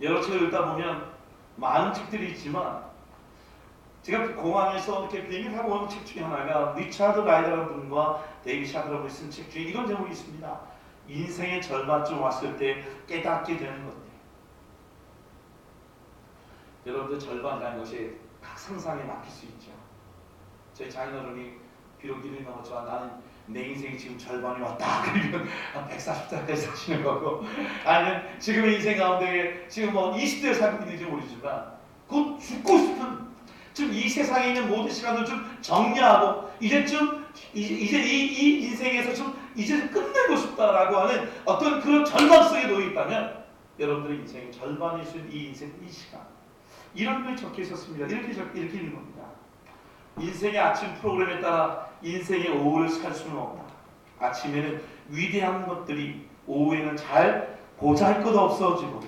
여러 책을 읽다 보면 많은 책들이 있지만 제가 공항에서 이렇게 비행기 타고 온 책 중에 하나가 리차드 라이더라는 분과 데이비 샤크라고 쓴 책 중에 이런 제목이 있습니다. 인생의 절반쯤 왔을 때 깨닫게 되는 것들. 여러분들 절반이라는 것이 각 상상에 맡길 수 있죠. 저희 장인어른이 비록 이름이 넘었지만 나는 내 인생이 지금 절반이 왔다. 그러면 한 140살까지 사시는 거고, 아니면 지금의 인생 가운데 지금 뭐 20대에 살고 있는지 모르지만 곧 죽고 싶은, 좀 이 세상에 있는 모든 시간을 좀 정리하고 이제 이 인생에서 좀 이제 좀 끝내고 싶다라고 하는 어떤 그런 절반 속에 놓여 있다면 여러분들의 인생의 절반일 수 있는 이 인생, 이 시간, 이런 걸 적혀 있었습니다. 이렇게 읽는 겁니다. 인생의 아침 프로그램에 따라 인생의 오후를 살 수는 없다. 아침에는 위대한 것들이 오후에는 잘 보잘것 없어지고,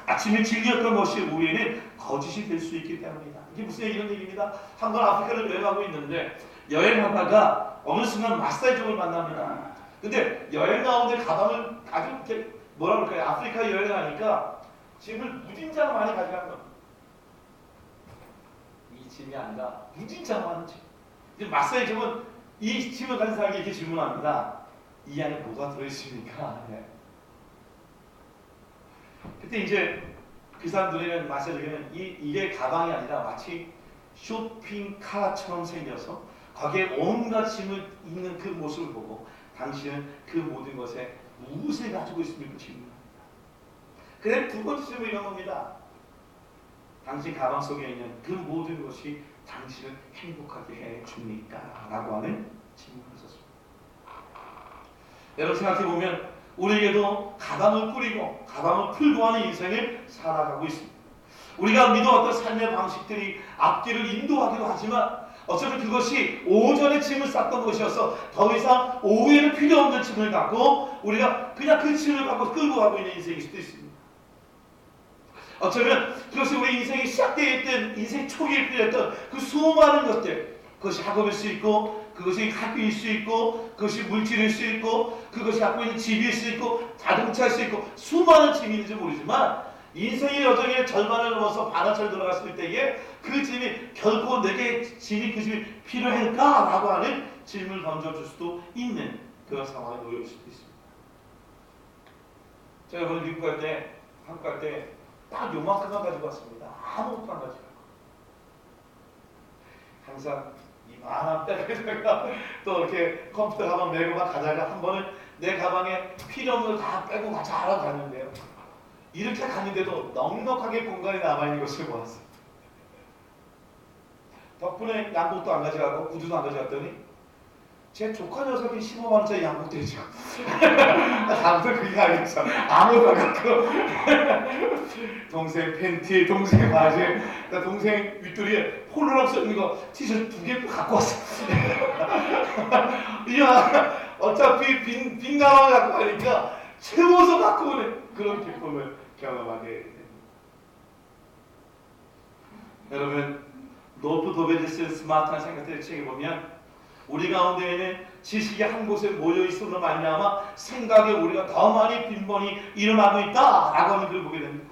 아침에 즐겼던 것이 오후에는 거짓이 될 수 있기 때문이다. 이게 무슨 이런 얘기입니다. 한 번 아프리카를 여행하고 있는데 여행하다가 어느 순간 마사이족을 만납니다. 근데 여행 가운데 가방을 아주 이렇게 뭐라 그럴까요? 아프리카 여행을 하니까 짐을 무진장 많이 가져간 겁니다. 이 짐이 아니라 무진장 많은 짐. 근데 마사이족은 이 짐을 가진 사람에게 이렇게 질문합니다. 이 안에 뭐가 들어있습니까? 네. 그때 이제 그 사람들에게는, 마사이족에는 이게 가방이 아니라 마치 쇼핑카처럼 생겨서 거기에 온갖 짐을 있는 그 모습을 보고 당신은 그 모든 것에 무엇을 가지고 있습니까? 질문합니다. 그래 두 번째 질문이 이런 겁니다. 당신 가방 속에 있는 그 모든 것이 당신을 행복하게 해줍니까? 라고 하는 질문을 했었습니다. 여러분 생각해보면 우리에게도 가방을 꾸리고 가방을 풀고 하는 인생을 살아가고 있습니다. 우리가 믿어왔던 삶의 방식들이 앞길을 인도하기도 하지만 어쩌면 그것이 오전에 짐을 쌌던 것이어서 더 이상 오후에는 필요 없는 짐을 갖고 우리가 그냥 그 짐을 갖고 끌고 가고 있는 인생일 수도 있습니다. 어쩌면 그것이 우리 인생이 시작되어 있던 인생 초기에 필요했던 그 수많은 것들, 그것이 학업일 수 있고 그것이 학교일 수 있고 그것이 물질일 수 있고 그것이 갖고 있는 집일 수 있고 자동차일 수 있고 수많은 짐이 있는지 모르지만 인생의 여정의 절반을 넘어서 반환철 들어갔을 때에 그 짐이 결코 내게 짐이 그 짐이 필요할까라고 하는 질문을 던져줄 수도 있는 그런 상황에 놓여 있을 수도 있습니다. 제가 오늘 미국 갈 때, 한국 갈 때 딱 요만큼만 가지고 왔습니다. 아무것도 안 가지고. 항상 이만한 백에다가 또 이렇게 컴퓨터 가방 메고만 가다가 한 번은 내 가방에 필요 없는 거 다 빼고 가자라고 갔는데요. 이렇게 갔는데도 넉넉하게 공간이 남아있는 것을 보았어요. 덕분에 양복도 안 가져가고 구두도 안 가져갔더니 제 조카 녀석이 15만 원짜리 양복도 해줘. 다음부터 그게 아니죠. 아무도 안 갖고 동생 팬티, 동생 바지, 동생 윗도리에 폴로랑 써있는 거 티셔츠 2개 갖고 왔어. 이야, 어차피 빈 가방을 갖고 가니까 채워서 갖고 오는 그런 기쁨을 경험하게 됩니다. 여러분, 노프 도베디스의 스마트한 생각들을 책에 보면 우리 가운데에는 지식이 한 곳에 모여 있음으로 말미암아 생각에 우리가 더 많이 빈번히 일어나고 있다라고 하는 글을 보게 됩니다.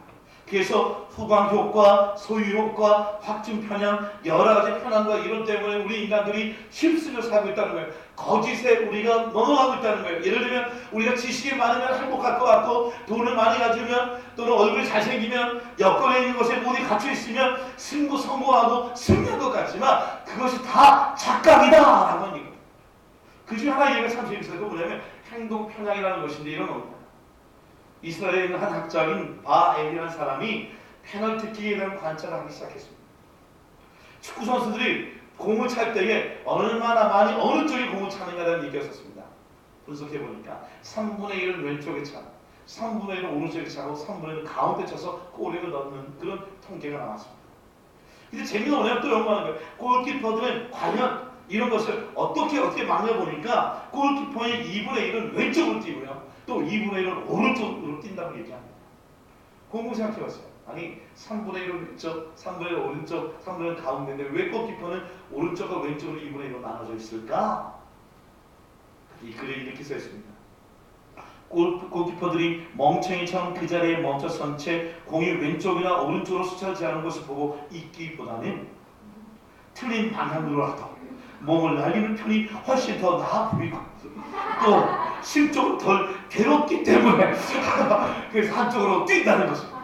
그래서 후방 효과, 소유 효과, 확증 편향, 여러 가지 편향과 이론 때문에 우리 인간들이 휩쓸려 살고 있다는 거예요. 거짓에 우리가 넘어가고 있다는 거예요. 예를 들면 우리가 지식이 많으면 행복할 것 같고 돈을 많이 가지면 또는 얼굴이 잘생기면 여건에 있는 것에 모두 갖춰 있으면 성공하고 승리할 것 같지만 그것이 다 착각이다라고 하는 얘기예요. 그 중에 하나 얘기가 참 재밌어요. 그거 뭐냐면 행동 편향이라는 것인데 이런 겁니다. 이스라엘에 있는 한 학자인 바엘이라는 사람이 페널티킥에 대한 관찰을 하기 시작했습니다. 축구 선수들이 공을 찰 때에 얼마나 많이 어느 쪽에 공을 차는가에 대한 얘기가 있었습니다. 분석해보니까 3분의 1은 왼쪽에 차고 3분의 1은 오른쪽에 차고 3분의 1은 가운데 차서 골을 넣는 그런 통계가 나왔습니다. 근데 재미가 뭐냐면 또 연구하는 거예요. 골키퍼들은 과연 이런 것을 어떻게 막려보니까 골키퍼의 2분의 1은 왼쪽으로 뛰고요. 또 2분의 1은 오른쪽으로 뛴다고 얘기합니다. 공부 생각해봤어요. 아니 3분의 1은 왼쪽, 3분의 1은 오른쪽, 3분의 1은 가운데인데 왜 골키퍼는 오른쪽과 왼쪽으로 2분의 1로 나눠져 있을까? 이 글에 이렇게 써 있습니다. 골키퍼들이 멍청이처럼 그 자리에 멈춰선 채 공이 왼쪽이나 오른쪽으로 스쳐지 않은 것을 보고 있기보다는 틀린 방향으로라도 몸을 날리는 편이 훨씬 더 나아 보이고 또 심적으로 덜 괴롭기 때문에 그래서 한쪽으로 뛴다는 것입니다.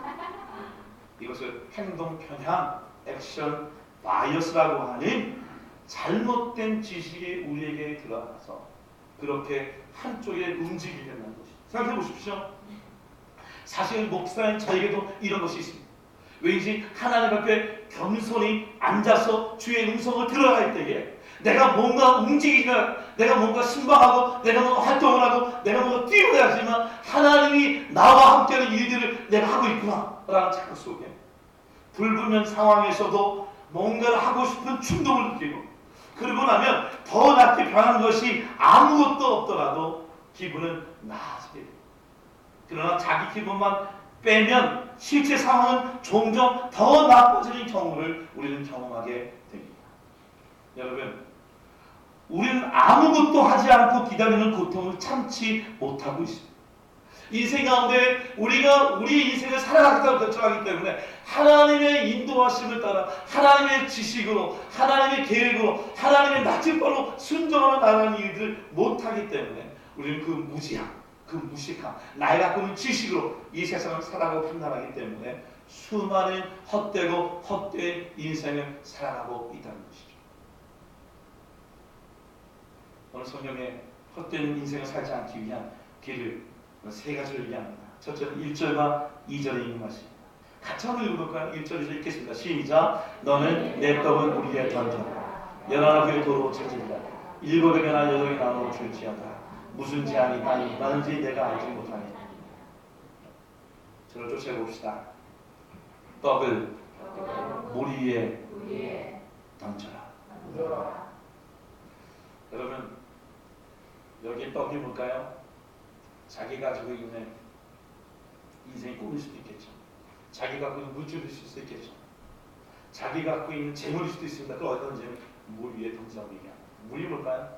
이것을 행동 편향, 액션 바이어스라고 하는 잘못된 지식이 우리에게 들어가서 그렇게 한쪽에 움직이게 된다는 것입니다. 생각해 보십시오. 사실 목사인 저에게도 이런 것이 있습니다. 왠지 하나님 앞에 겸손히 앉아서 주의 음성을 들어야 할 때에 내가 뭔가 움직이면 내가 뭔가 신방하고 내가 뭔가 활동을 하고 내가 뭔가 뛰어야지만 하나님이 나와 함께하는 일들을 내가 하고 있구나 라는 착각 속에 불분명 상황에서도 뭔가를 하고 싶은 충동을 느끼고 그러고 나면 더 낫게 변한 것이 아무것도 없더라도 기분은 나아지게 됩니다. 그러나 자기 기분만 빼면 실제 상황은 종종 더 나빠지는 경우를 우리는 경험하게 됩니다. 여러분, 우리는 아무것도 하지 않고 기다리는 고통을 참지 못하고 있습니다. 인생 가운데 우리가 우리의 인생을 살아가겠다고 결정하기 때문에 하나님의 인도하심을 따라 하나님의 지식으로 하나님의 계획으로 하나님의 낯짓발로 순종하며 나가는 일들을 못하기 때문에 우리는 그 무지함, 그 무식함, 나이 갖고 있는 지식으로 이 세상을 살아가고 판단하기 때문에 수많은 헛되고 헛된 인생을 살아가고 있다는 것이죠. 오늘 성경에 헛된 인생을 살지 않기 위한 길을 세 가지를 얘기합니다. 첫째는 1절과 2절에 있는 말씀입니다. 같이 한번 읽어볼까요? 1절에서 읽겠습니다. 시작. 너는 내 떡을 우리에 던져라. 열하나 그의 도로 찾으리라. 7에게나 8에 나누어 줄지어다. 무슨 제한이 있다는지 내가 알지 못하니. 저를 쫓아봅시다. 떡을 물 위에 던져라. 여러분, 여기 떡이 뭘까요? 자기가 가지고 있는 인생의 꿈일 수도 있겠죠. 자기가 갖고 있는 물질일 수도 있겠죠. 자기가 갖고 있는 재물일 수도 있습니다. 그걸 어디다 던지면 물 위에 던지라고 얘기합니다. 물이 뭘까요?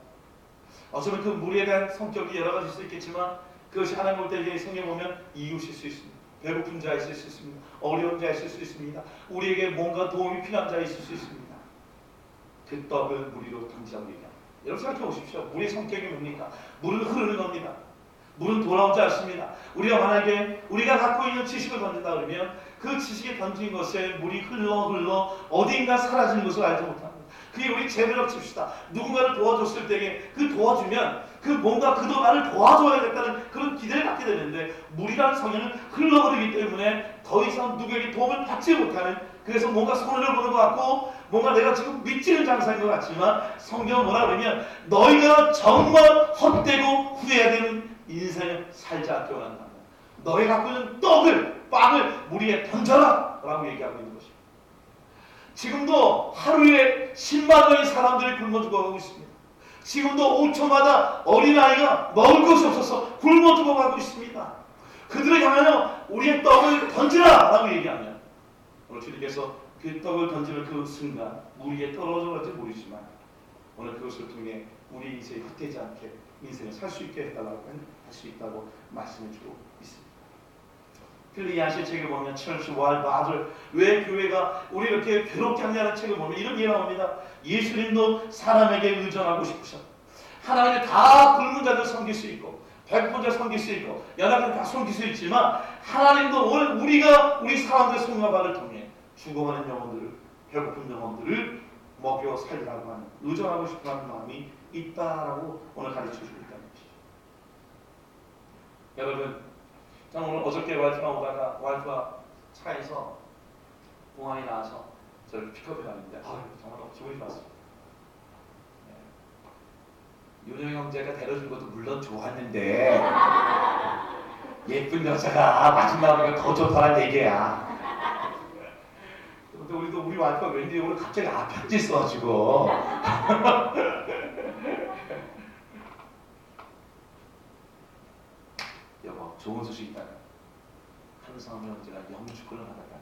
어쩌면 그 물에 대한 성격이 여러 가지일 수 있겠지만 그것이 하나님 볼 때 성경 보면 이웃일 수 있습니다. 배고픈 자 있을 수 있습니다. 어려운 자 있을 수 있습니다. 우리에게 뭔가 도움이 필요한 자 있을 수 있습니다. 그 떡을 물 위로 던지라고 얘기합니다. 여러분 생각해 보십시오. 물의 성격이 뭡니까? 물은 흐르는 겁니다. 물은 돌아오지 않습니다. 우리가 만약에 우리가 갖고 있는 지식을 던진다 그러면 그 지식에 던진 것에 물이 흘러 어딘가 사라지는 것을 알지 못합니다. 그게 우리 재물을 칩시다. 누군가를 도와줬을 때에 그 도와주면 그 뭔가 그도 나를 도와줘야겠다는 그런 기대를 갖게 되는데 물이라는 성향은 흘러버리기 때문에 더 이상 누구에게 도움을 받지 못하는 그래서 뭔가 손해를 보는 것 같고 뭔가 내가 지금 미치는 장사인 것 같지만 성경은 뭐라 그러면 너희가 정말 헛되고 후회되는 인생을 살지 않게 원한다. 너희 갖고 있는 빵을 물 위에 던져라 라고 얘기하고 있는 것입니다. 지금도 하루에 10만 명의 사람들이 굶어 죽어가고 있습니다. 지금도 5초마다 어린아이가 먹을 것이 없어서 굶어 죽어가고 있습니다. 그들을 향하여 우리의 떡을 던지라 라고 얘기하면 오늘 주님께서 그 떡을 던지는 그 순간 물 위에 떨어져 갈지 모르지만 오늘 그것을 통해 우리 인생이 헛되지 않게 인생을 살 수 있게 해달라고 할 수 있다고 말씀해 주고 있습니다. 필리아시 책을 보면 Church Wide Mother 왜 교회가 우리 이렇게 괴롭게 하냐는 책을 보면 이런 얘기가 나옵니다. 예수님도 사람에게 의존하고 싶으셨다. 하나님의 다 굶은 자들 섬길 수 있고 배고픈 자 섬길 수 있고 연약한 다 섬길 수 있지만 하나님도 오늘 우리가 우리 사람들의 손과 발을 통해 죽어가는 영혼들을 배고픈 영혼들을 먹여 살리라고 하는 의존하고 싶어하는 마음이 있다라고 오늘 가르쳐 주고 있다는 것이죠. 여러분, 저는 오늘 어저께 와이프가 오다가 와이프가 차에서 공항에 나와서 저를 픽업해 갔는데 정말 너무 기분이 좋았습니다. 윤영 형제가 데려준 것도 물론 좋았는데 예쁜 여자가 마지막에 더 좋다는 얘기야. 근데 우리 와이프가 왠지 오늘 갑자기 앞에 앉아 있어가지고 여보 좋은 소식 있다가 한성민 형제가 영주권을 받았다.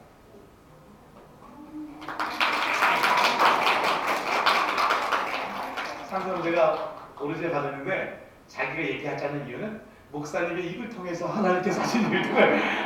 상수 형제가 오르제 받았는데 자기가 얘기하지 않는 이유는 목사님의 입을 통해서 하나님께서 하신 일들을